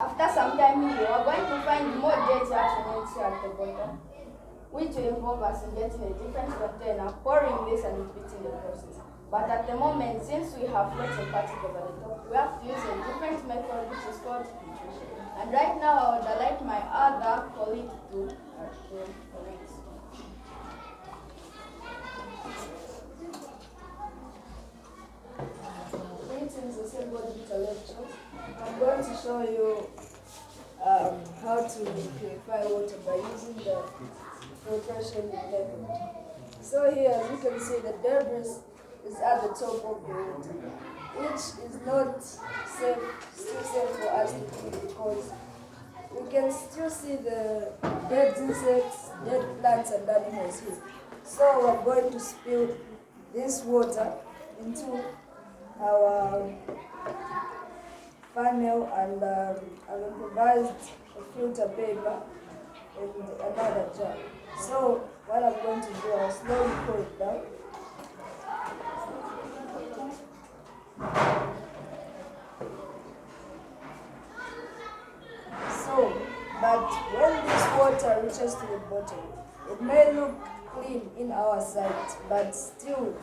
After some time, you are going to find more dirty accumulates at the bottom, which will involve us in getting a different container, pouring this and repeating the process. But at the moment, since we have floating particles over the top, we have to use a different method which is called filtration. And right now, I would like my other colleague to correct. Greetings, assembled intellectuals. I'm going to show you how to purify water by using the filtration method. So here, as you can see, the debris is at the top of the water, which is not still safe for us to drink because we can still see the dead insects, dead plants and animals here. So we're going to spill this water into our funnel and I've improvised a filter paper and another jar. So what I'm going to do, I'll slowly pour it down. So, but when this water reaches to the bottom, it may look clean in our sight, but still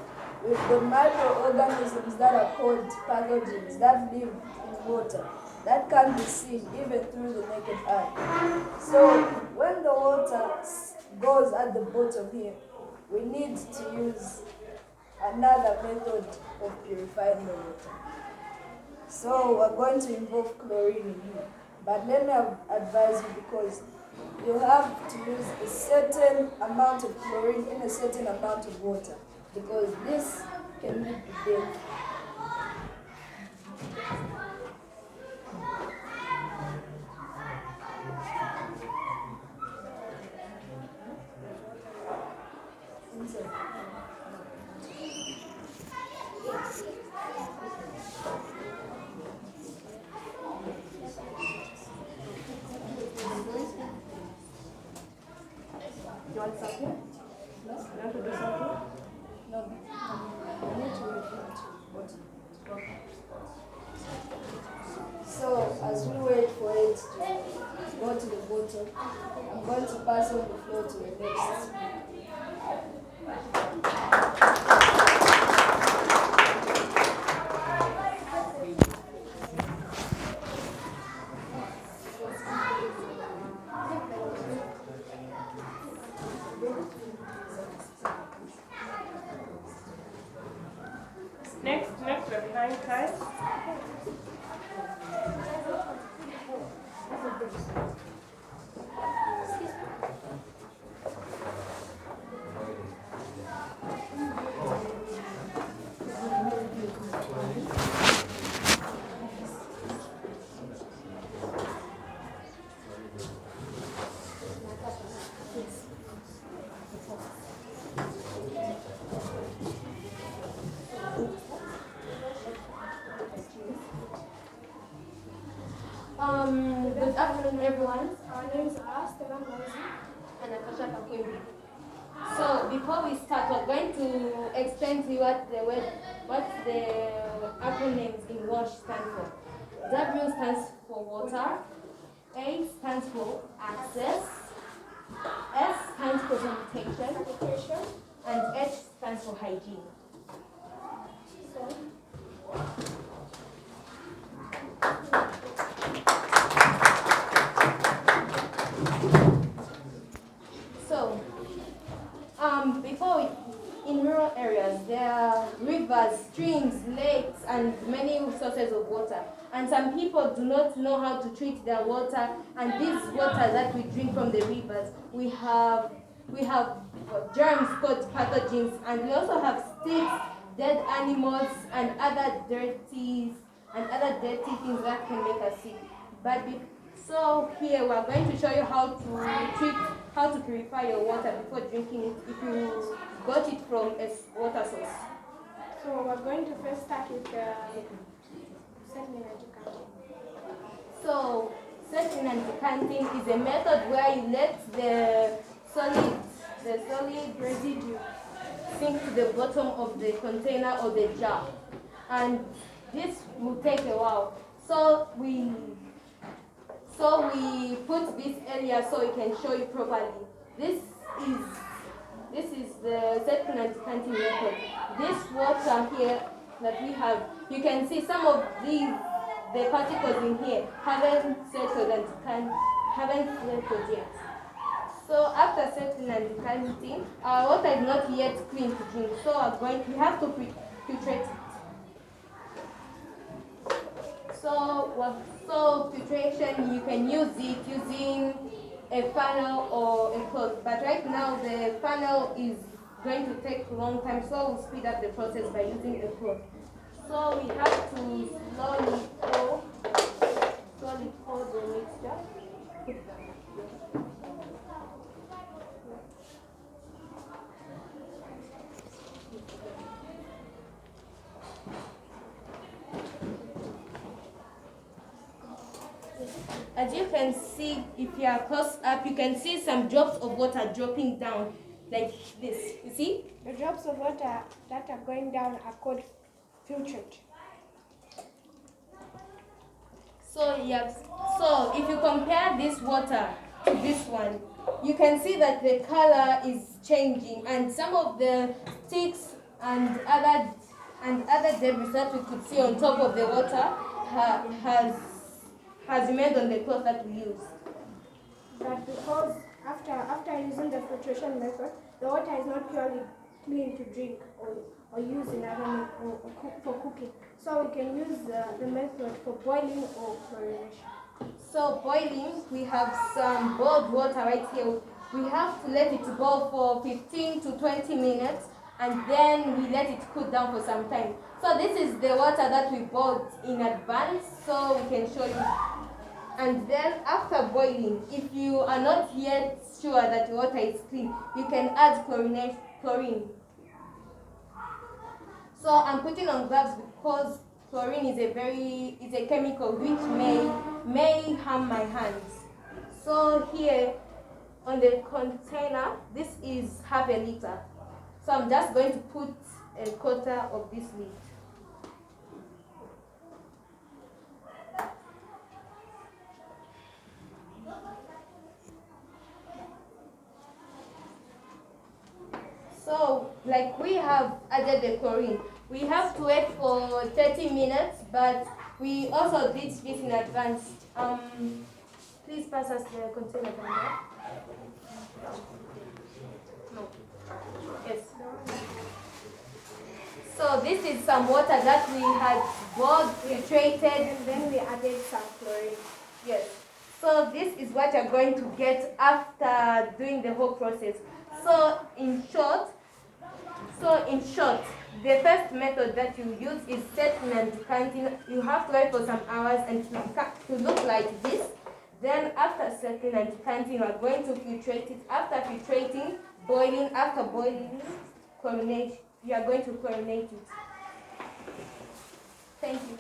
with the microorganisms that are called pathogens that live in water, that can be seen even through the naked eye. So when the water goes at the bottom here, we need to use another method of purifying the water. So we're going to involve chlorine in here. But let me advise you, because you have to use a certain amount of chlorine in a certain amount of water, because this can lead to death. You want something? No? You want to do something? No. I need to repeat what. Okay. So, as we wait for it to go to the bottom, I'm going to pass on the floor to the next. Next, we're behind Kai. Good afternoon, everyone. Our names are Stella Mozi and Natasha Kakwembi. So before we start, we're going to explain to you what the acronyms in WASH stand for. W stands for water, A stands for access, S stands for sanitation, and H stands for hygiene. In rural areas, there are rivers, streams, lakes, and many sources of water. And some people do not know how to treat their water. And this water that we drink from the rivers, we have germs called pathogens, and we also have sticks, dead animals, and other dirty things that can make us sick. So here we're going to show you how to purify your water before drinking it if you got it from a water source. So we're going to first start with settling and decanting. So settling and decanting is a method where you let the solid residue sink to the bottom of the container or the jar, and this will take a while. So So we put this area so we can show you properly. This is the settling and decanting method. This water here that we have, you can see some of the particles in here haven't settled yet. So after settling and decanting, our water is not yet clean to drink. So we have to filtrate it. So filtration, you can use it using a funnel or a cloth. But right now the funnel is going to take a long time, so we'll speed up the process by using a cloth. So we have to slowly pour the mixture. As you can see, if you are close up, you can see some drops of water dropping down like this. You see? The drops of water that are going down are called filtrate. So yes. So if you compare this water to this one, you can see that the color is changing, and some of the sticks and other debris that we could see on top of the water has remained on the cloth that we use. But because after using the filtration method, the water is not purely clean to drink or use in other or cook for cooking. So we can use the method for boiling or chlorination. So boiling, we have some boiled water right here. We have to let it boil for 15 to 20 minutes, and then we let it cool down for some time. So this is the water that we boiled in advance, so we can show you. And then after boiling, if you are not yet sure that your water is clean, you can add chlorine. So I'm putting on gloves because chlorine is a chemical which may harm my hands. So here on the container, this is half a liter. So I'm just going to put a quarter of this lid. So, like we have added the chlorine, we have to wait for 30 minutes, but we also did this in advance. Please pass us the container. No. Yes. So this is some water that we had boiled, filtrated, And then we added some chlorine. yes. So this is what you're going to get after doing the whole process. So in short, the first method that you use is settling and decanting. You have to wait for some hours and to look like this. Then after settling and decanting, you are going to filtrate it. After filtrating, boiling. After boiling, chlorinate. You are going to chlorinate it. Thank you.